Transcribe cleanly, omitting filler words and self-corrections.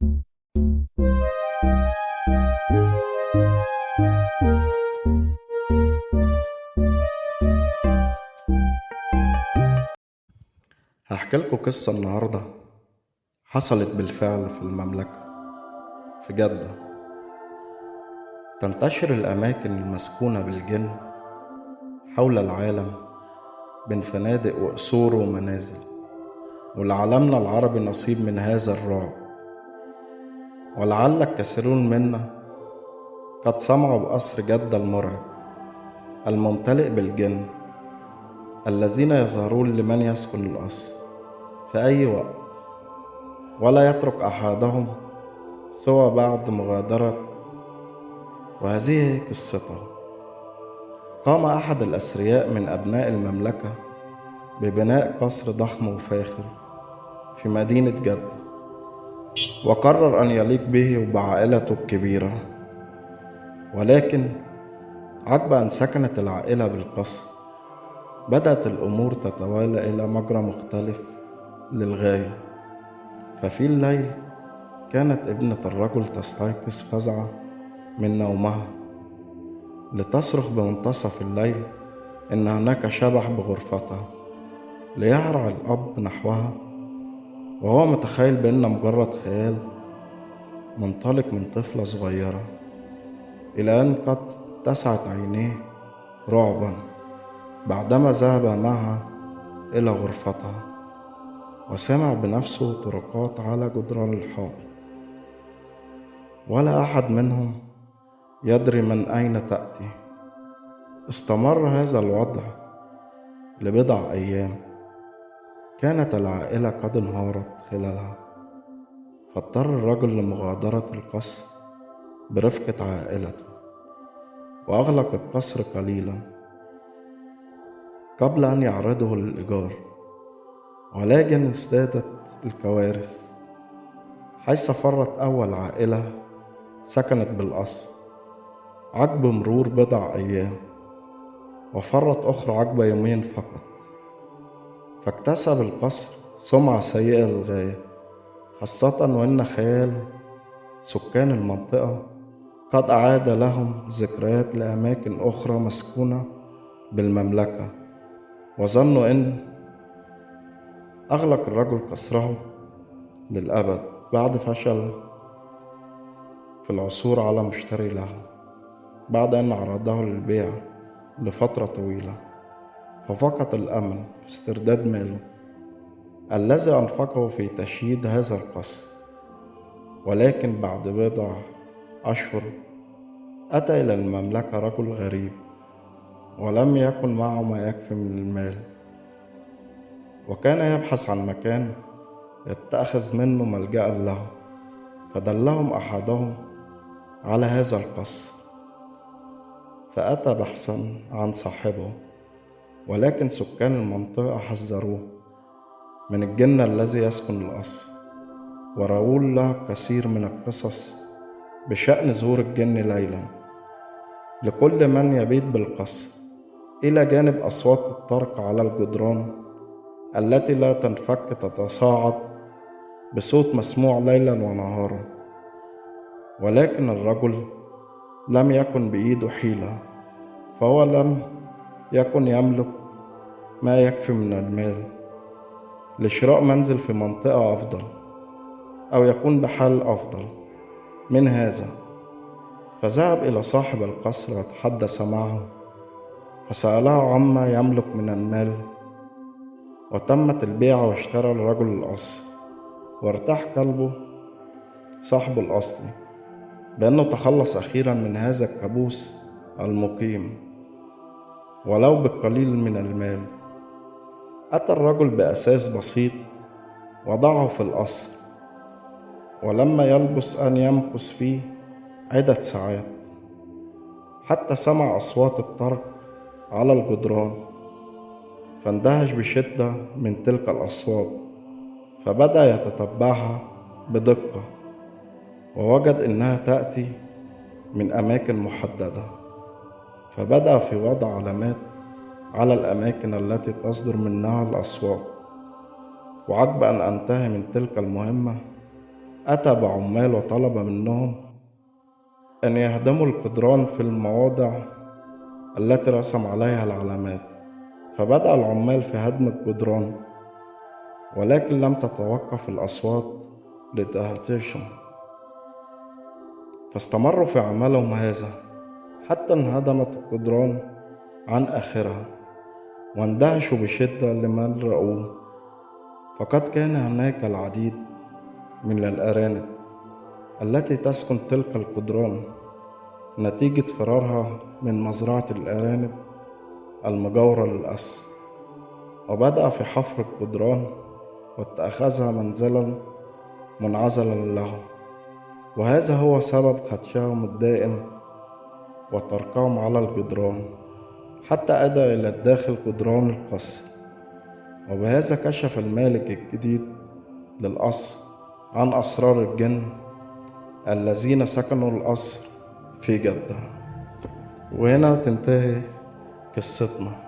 هحكي لكم قصة النهاردة حصلت بالفعل في المملكة في جدة. تنتشر الأماكن المسكونة بالجن حول العالم بين فنادق وقصور ومنازل، ولعالمنا العربي نصيب من هذا الرعب. ولعل الكثيرون منا قد سمعوا بقصر جدة المرعب الممتلئ بالجن الذين يظهرون لمن يسكن القصر في أي وقت، ولا يترك أحدهم سوى بعد مغادرة. وهذه قصته: قام أحد الأثرياء من أبناء المملكة ببناء قصر ضخم وفاخر في مدينة جدة، وقرر أن يليق به وبعائلته الكبيرة. ولكن عقب أن سكنت العائلة بالقصر، بدأت الأمور تتوالى إلى مجرى مختلف للغاية. ففي الليل كانت ابنة الرجل تستيقظ فزعة من نومها لتصرخ بمنتصف الليل إن هناك شبح بغرفتها. ليهرع الأب نحوها وهو متخيل بأن مجرد خيال منطلق من طفلة صغيرة، إلى أن قد اتسعت عينيه رعبا بعدما ذهب معها إلى غرفتها وسمع بنفسه طرقات على جدران الحائط، ولا أحد منهم يدري من أين تأتي. استمر هذا الوضع لبضع أيام. كانت العائلة قد انهارت خلالها، فاضطر الرجل لمغادرة القصر برفقة عائلته، وأغلق القصر قليلا قبل أن يعرضه للإيجار. ولكن ازدادت الكوارث، حيث فرت أول عائلة سكنت بالقصر عقب مرور بضع أيام، وفرت أخرى عقب يومين فقط. فاكتسب القصر سمعة سيئة للغاية، خاصة وأن خيال سكان المنطقة قد أعاد لهم ذكريات لأماكن أخرى مسكونة بالمملكة، وظنوا أن أغلق الرجل قصره للأبد بعد فشل في العثور على مشتري له، بعد أن عرضه للبيع لفترة طويلة. ففقد الأمل في استرداد ماله الذي أنفقه في تشييد هذا القصر. ولكن بعد بضع أشهر أتى إلى المملكة رجل غريب، ولم يكن معه ما يكفي من المال، وكان يبحث عن مكان يتخذ منه ملجأ له. فدلهم أحدهم على هذا القصر، فأتى بحثا عن صاحبه. ولكن سكان المنطقة حذروه من الجن الذي يسكن القصر، ورووا له كثير من القصص بشأن ظهور الجن ليلا لكل من يبيت بالقصر، إلى جانب أصوات الطرق على الجدران التي لا تنفك تتصاعد بصوت مسموع ليلا ونهارا. ولكن الرجل لم يكن بإيده حيلة، فهو لم يكن يملك ما يكفي من المال لشراء منزل في منطقة أفضل، أو يكون بحال أفضل من هذا. فذهب إلى صاحب القصر وتحدث معه، فسأله عما يملك من المال، وتمت البيع واشترى الرجل القصر. وارتاح قلبه صاحب الأصلي بأنه تخلص أخيرا من هذا الكابوس المقيم ولو بالقليل من المال. أتى الرجل بأساس بسيط وضعه في القصر، ولما يلبث أن يمكث فيه عدة ساعات حتى سمع أصوات الطرق على الجدران، فاندهش بشدة من تلك الأصوات، فبدأ يتتبعها بدقة، ووجد إنها تأتي من أماكن محددة. فبدأ في وضع علامات على الأماكن التي تصدر منها الأصوات. وعقب أن انتهى من تلك المهمة، أتى بعمال وطلب منهم أن يهدموا الجدران في المواضع التي رسم عليها العلامات. فبدأ العمال في هدم الجدران، ولكن لم تتوقف الأصوات لتهتشم، فاستمروا في عملهم هذا حتى انهدمت الجدران عن آخرها، واندهشوا بشدة لمن رأوه، فقد كان هناك العديد من الأرانب التي تسكن تلك الجدران نتيجة فرارها من مزرعة الأرانب المجاورة للقصر. وبدأ في حفر الجدران واتخذها منزلا منعزلا له، وهذا هو سبب خدشهم الدائم وتركهم على الجدران حتى أدى إلى داخل جدران القصر. وبهذا كشف المالك الجديد للقصر عن أسرار الجن الذين سكنوا القصر في جدة. وهنا تنتهي قصتنا.